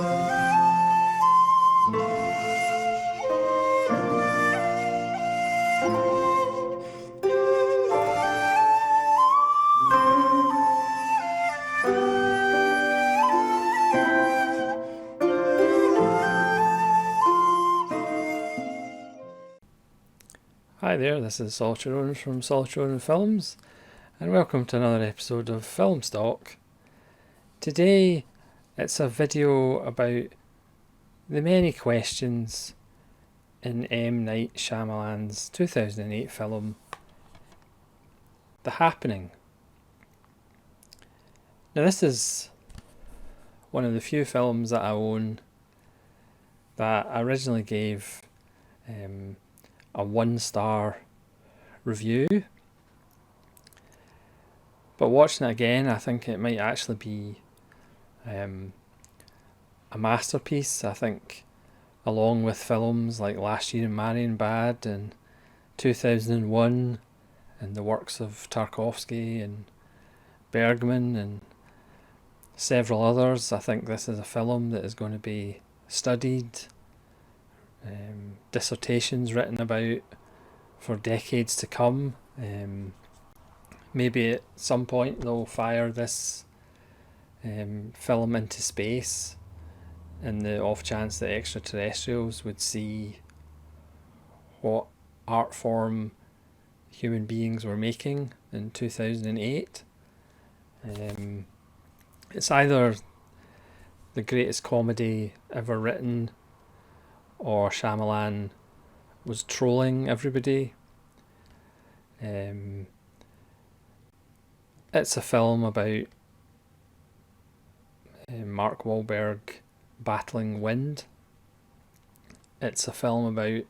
Hi there, this is Solitary from Solitary Films, and welcome to another episode of FILMSTOCK. Today, it's a video about the many questions in M. Night Shyamalan's 2008 film, The Happening. Now, this is one of the few films that I own that I originally gave a 1-star review, but watching it again, I think it might actually be a masterpiece. I think, along with films like Last Year in Marion Bad and 2001 and the works of Tarkovsky and Bergman and several others, I think this is a film that is going to be studied, dissertations written about for decades to come. Maybe at some point they'll fire this film into space in the off chance that extraterrestrials would see what art form human beings were making in 2008. It's either the greatest comedy ever written, or Shyamalan was trolling everybody. It's a film about Mark Wahlberg battling wind. It's a film about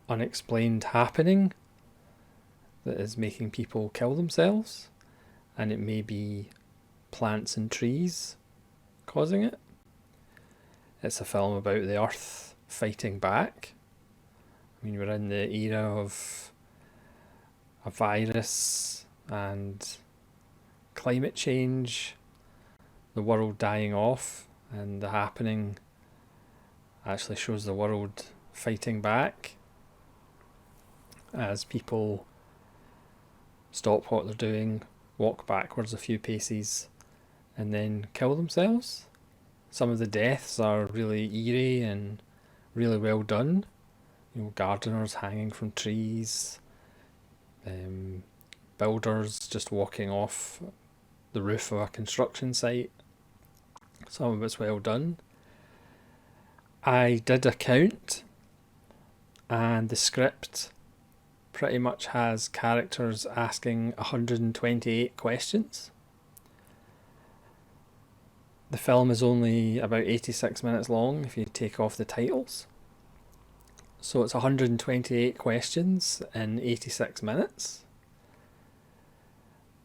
unexplained happening that is making people kill themselves, and it may be plants and trees causing it. It's a film about the earth fighting back. I mean, we're in the era of a virus and climate change, the world dying off, and The Happening actually shows the world fighting back as people stop what they're doing, walk backwards a few paces, and then kill themselves. Some of the deaths are really eerie and really well done. You know, gardeners hanging from trees, builders just walking off the roof of a construction site. Some of it's well done. I did a count, and the script pretty much has characters asking 128 questions. The film is only about 86 minutes long if you take off the titles. So it's 128 questions in 86 minutes.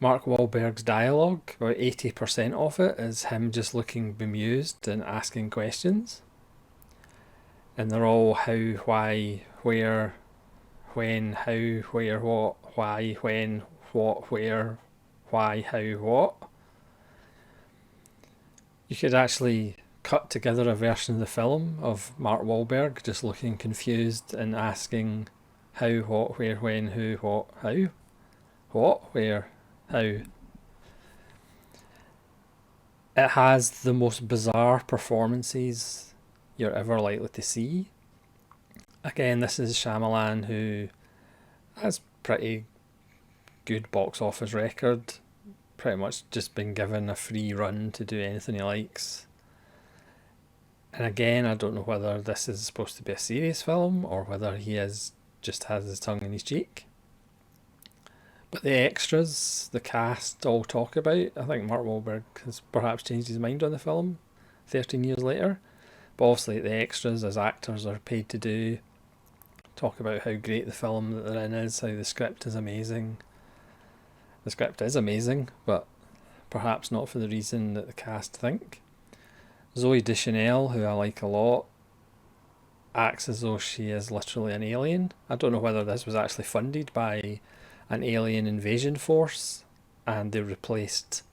Mark Wahlberg's dialogue, about 80% of it is him just looking bemused and asking questions. And they're all how, why, where, when, how, where, what, why, when, what, where, why, how, what. You could actually cut together a version of the film of Mark Wahlberg just looking confused and asking how, what, where, when, who, what, how, what, where, how. It has the most bizarre performances you're ever likely to see. Again, this is Shyamalan, who has pretty good box office record, pretty much just been given a free run to do anything he likes. And again, I don't know whether this is supposed to be a serious film or whether he just has his tongue in his cheek. But the extras, the cast all talk about, I think Mark Wahlberg has perhaps changed his mind on the film 13 years later. But obviously the extras, as actors, are paid to do, talk about how great the film that they're in is, how the script is amazing. The script is amazing, but perhaps not for the reason that the cast think. Zooey Deschanel, who I like a lot, acts as though she is literally an alien. I don't know whether this was actually funded by an alien invasion force and they replaced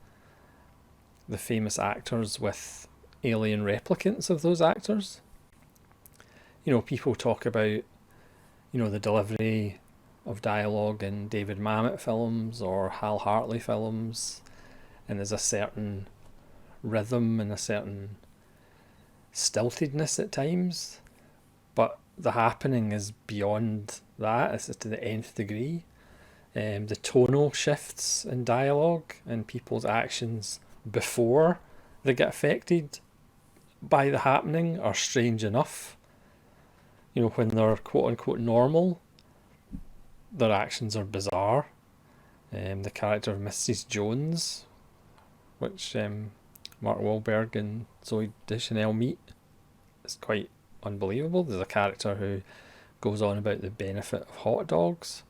the famous actors with alien replicants of those actors. People talk about, the delivery of dialogue in David Mamet films or Hal Hartley films, and there's a certain rhythm and a certain stiltedness at times, but the happening is beyond that. It's to the nth degree. The tonal shifts in dialogue and people's actions before they get affected by the happening are strange enough. When they're quote unquote normal, their actions are bizarre. The character of Mrs. Jones, which Mark Wahlberg and Zoe Deschanel meet, is quite unbelievable. There's a character who goes on about the benefit of hot dogs.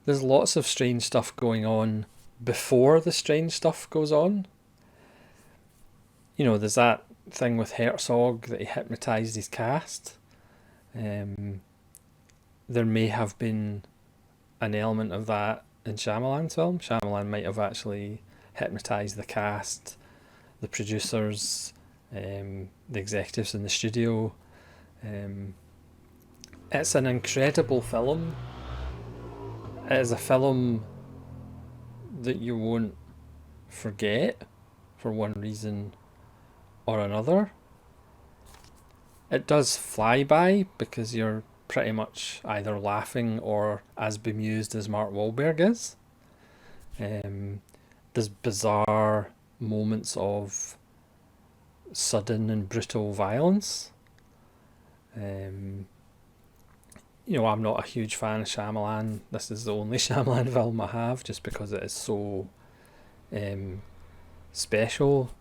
There's lots of strange stuff going on before the strange stuff goes on. There's that thing with Herzog that he hypnotised his cast. There may have been an element of that in Shyamalan's film. Shyamalan might have actually hypnotised the cast, the producers, the executives in the studio. It's an incredible film. It is a film that you won't forget for one reason or another. It does fly by because you're pretty much either laughing or as bemused as Mark Wahlberg is. There's bizarre moments of sudden and brutal violence. I'm not a huge fan of Shyamalan. This is the only Shyamalan film I have, just because it is so special.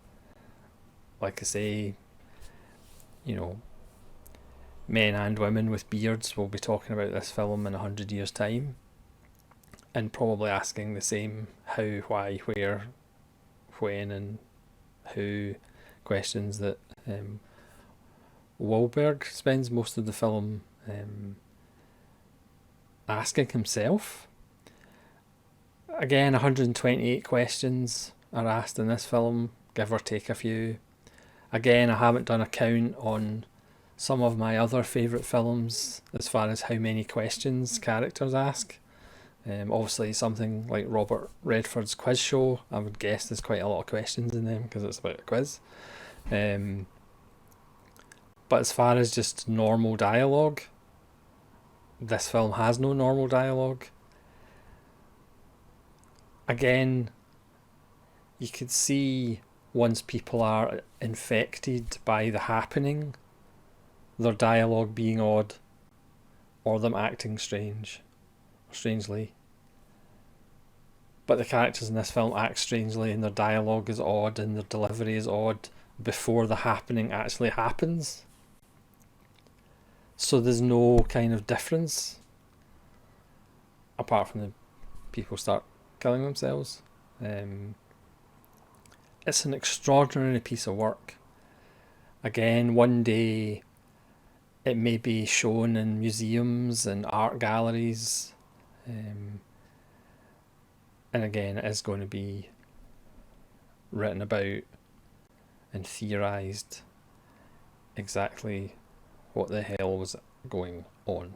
Like I say, men and women with beards will be talking about this film in 100 years' time and probably asking the same how, why, where, when and who questions that Wahlberg spends most of the film asking himself. Again, 128 questions are asked in this film, give or take a few. Again, I haven't done a count on some of my other favourite films as far as how many questions characters ask. Obviously, something like Robert Redford's quiz show, I would guess there's quite a lot of questions in them because it's about a quiz. But as far as just normal dialogue, this film has no normal dialogue. Again, you could see once people are infected by the happening, their dialogue being odd or them acting strangely. But the characters in this film act strangely and their dialogue is odd and their delivery is odd before the happening actually happens. So there's no kind of difference apart from the people start killing themselves. It's an extraordinary piece of work. Again, one day it may be shown in museums and art galleries. And again, it is going to be written about and theorised exactly what the hell was going on.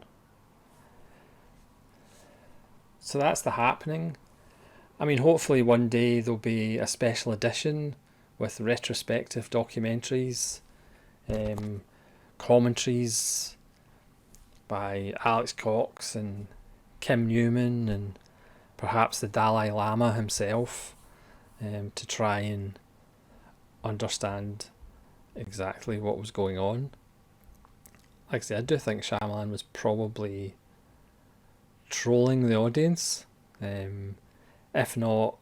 So that's the happening. I mean, hopefully one day there'll be a special edition with retrospective documentaries, commentaries by Alex Cox and Kim Newman and perhaps the Dalai Lama himself, to try and understand exactly what was going on. Like I said, I do think Shyamalan was probably trolling the audience. If not,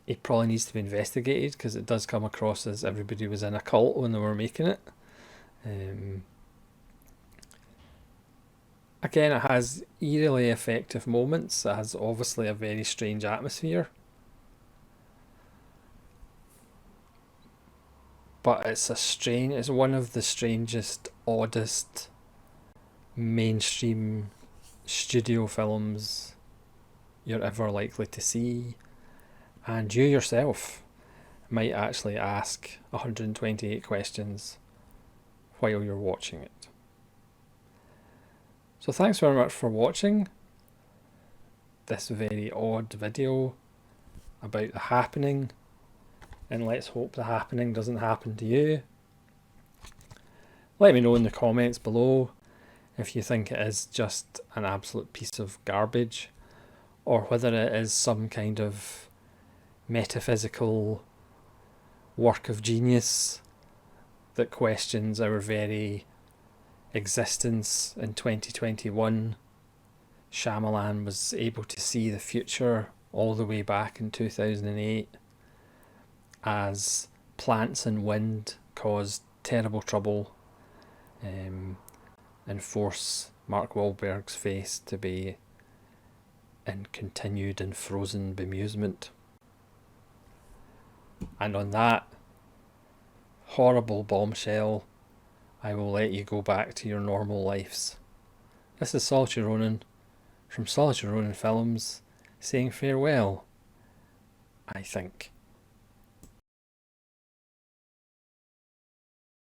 it probably needs to be investigated because it does come across as everybody was in a cult when they were making it. Again, it has eerily effective moments. It has obviously a very strange atmosphere. But it's one of the strangest, oddest mainstream studio films you're ever likely to see. And you yourself might actually ask 128 questions while you're watching it. So thanks very much for watching this very odd video about the happening, and let's hope the happening doesn't happen to you. Let me know in the comments below if you think it is just an absolute piece of garbage, or whether it is some kind of metaphysical work of genius that questions our very existence in 2021. Shyamalan was able to see the future all the way back in 2008 as plants and wind caused terrible trouble and force Mark Wahlberg's face to be in continued and frozen bemusement. And on that horrible bombshell, I will let you go back to your normal lives. This is Solitary Ronan from Solitary Ronan Films saying farewell, I think.